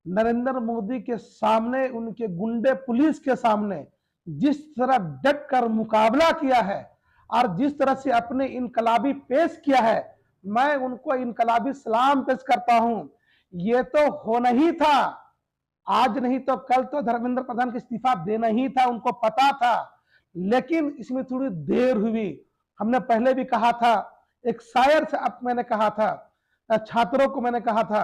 नरेंद्र मोदी के सामने, उनके गुंडे पुलिस के सामने जिस तरह डट कर मुकाबला किया है और जिस तरह से अपने इनकलाबी पेश किया है, मैं उनको इनकलाबी सलाम पेश करता हूं। ये तो होना ही था, आज नहीं तो कल तो धर्मेंद्र प्रधान को इस्तीफा देना ही था, उनको पता था। लेकिन इसमें थोड़ी देर हुई। हमने पहले भी कहा था, एक शायर से अब मैंने कहा था, छात्रों को मैंने कहा था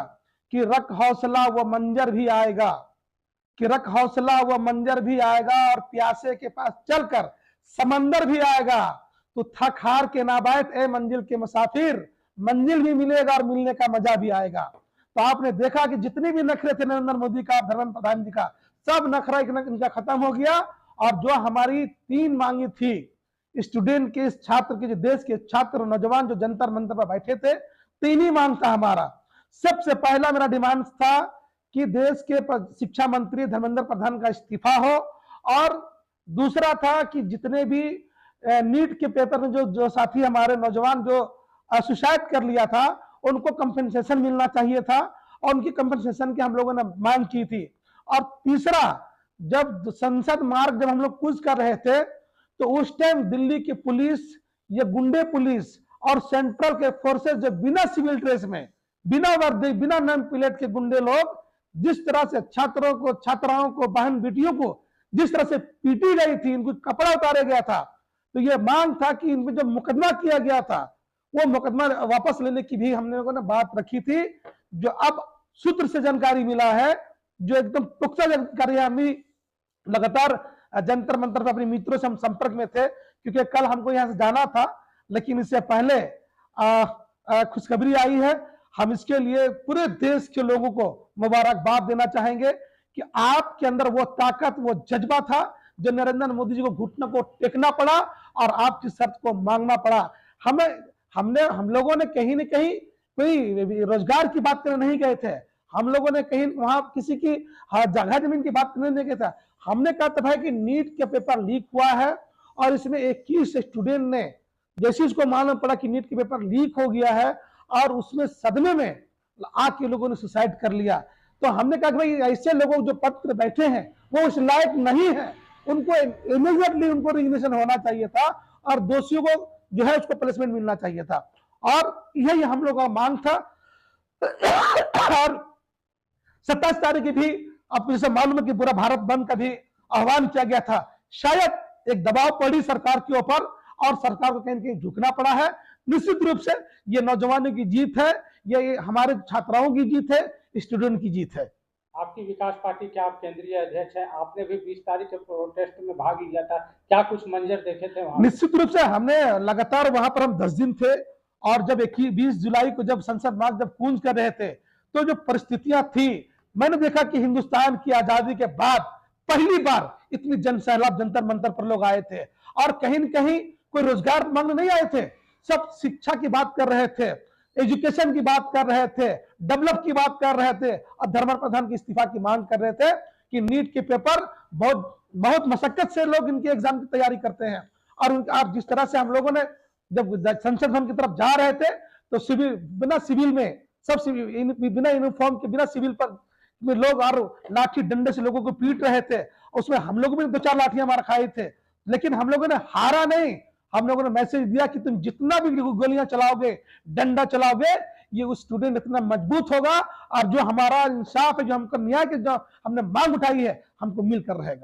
कि रख हौसला वो मंजर भी आएगा, कि रख हौसला वो मंजर भी आएगा और प्यासे के पास चलकर समंदर भी आएगा। तो थक हार के ना बैठ ए मंजिल के मुसाफिर, मंजिल भी मिलेगा और मिलने का मजा भी आएगा। तो आपने देखा कि जितने भी नखरे थे नरेंद्र मोदी का, धर्मेंद्र प्रधान जी का, सब नखरा इनका खत्म हो गया। और जो हमारी 3 मांगी थी स्टूडेंट के, इस छात्र के, जो देश के छात्र नौजवान जो जंतर मंतर पर बैठे थे, 3 ही मांग था हमारा। सबसे पहला मेरा डिमांड था कि देश के शिक्षा मंत्री धर्मेंद्र प्रधान का इस्तीफा हो, और दूसरा था कि जितने भी नीट के पेपर में जो साथी हमारे नौजवान जो सुसाइड कर लिया था, उनको कंपनसेशन मिलना चाहिए था, और उनकी कंपनसेशन की हम लोगों ने मांग की थी। और तीसरा, जब संसद मार्ग जब हम लोग कूच कर रहे थे, तो उस टाइम दिल्ली की पुलिस, ये गुंडे पुलिस और सेंट्रल के फोर्सेस जो बिना सिविल ड्रेस में, बिना वर्दी, बिना नेम प्लेट के गुंडे लोग जिस तरह से छात्रों को, छात्राओं को, बहन बेटियों को जिस तरह से पीटी गई थी, इनको कपड़ा उतारा गया था, तो यह मांग था कि इनमें जो मुकदमा किया गया था, वो मुकदमा वापस लेने की भी हमने लोगों ने बात रखी थी। जो अब सूत्र से जानकारी मिला है, जो एकदम पुख्ता जानकारी, हम लगातार जंतर मंतर पर अपने मित्रों से हम संपर्क में थे, क्योंकि कल हमको यहां से जाना था, लेकिन इससे पहले खुशखबरी आई है। हम इसके लिए पूरे देश के लोगों को मुबारकबाद देना चाहेंगे कि आपके अंदर वो ताकत, वो जज्बा था, जो नरेंद्र मोदी जी को घुटनों को टेकना पड़ा और आपकी शर्त को मांगना पड़ा। हम लोगों ने कहीं न कहीं कोई रोजगार की बात करने नहीं गए थे, हम लोगों ने कहीं वहां किसी की जगह जमीन की बात करने नहीं गए थे। हमने कहा था भाई कि नीट के पेपर लीक हुआ है, और इसमें 21 स्टूडेंट ने, जैसे उसको मालूम पड़ा कि नीट के पेपर लीक हो गया है, और उसमें सदमे में आके लोगों ने सुसाइड कर लिया, तो हमने कहा कि भाई ऐसे लोगों जो पद पर बैठे हैं वो उस लायक नहीं है, उनको इमीडिएटली उनको रिजिग्नेशन होना चाहिए था, और दोषियों को जो है उसको पनिशमेंट मिलना चाहिए था। और यही हम लोगों का मांग था। और 27 तारीख की भी आपको जैसे मालूम है कि पूरा भारत बंद का भी आह्वान किया गया था। शायद एक दबाव पड़ी सरकार के ऊपर, और सरकार को कहीं न कहीं झुकना पड़ा है। निश्चित रूप से ये नौजवानों की जीत है, ये हमारे छात्राओं की जीत है, स्टूडेंट की जीत है। आपकी विकास पार्टी के आप केंद्रीय अध्यक्ष हैं, आपने भी 20 तारीख के प्रोटेस्ट में भाग लिया था, क्या कुछ मंजर देखे थे वहां? निश्चित रूप से हमने लगातार वहां पर हम 10 दिन थे, और जब 20 जुलाई को जब संसद मार्ग जब कूंज कर रहे थे, तो जो परिस्थितियां थी, मैंने देखा कि हिंदुस्तान की आजादी के बाद पहली बार इतनी जनसैलाब जंतर मंतर पर लोग आए थे, और कहीं न कहीं कोई रोजगार मांगने नहीं आए थे, सब शिक्षा की बात कर रहे थे, एजुकेशन की बात कर रहे थे, डेवलप की बात कर रहे थे, और धर्मेंद्र प्रधान की इस्तीफा की मांग कर रहे थे कि नीट के पेपर बहुत मशक्कत से लोग इनके एग्जाम की तैयारी करते हैं। और आप जिस तरह से हम लोगों ने जब संसद भवन की तरफ जा रहे थे, तो सिविल, बिना सिविल में, सब सिविल, बिना यूनिफॉर्म के, बिना सिविल पर में लोग और लाठी डंडे से लोगों को पीट रहे थे। उसमें हम लोग भी 2-4 लाठियां मार खाए थे, लेकिन हम लोगों ने हारा नहीं। हम लोगों ने मैसेज दिया कि तुम जितना भी गोलियां चलाओगे, डंडा चलाओगे, ये उस स्टूडेंट इतना मजबूत होगा, और जो हमारा इंसाफ है, जो हमको न्याय की जो हमने मांग उठाई है, हमको मिलकर रहेगा।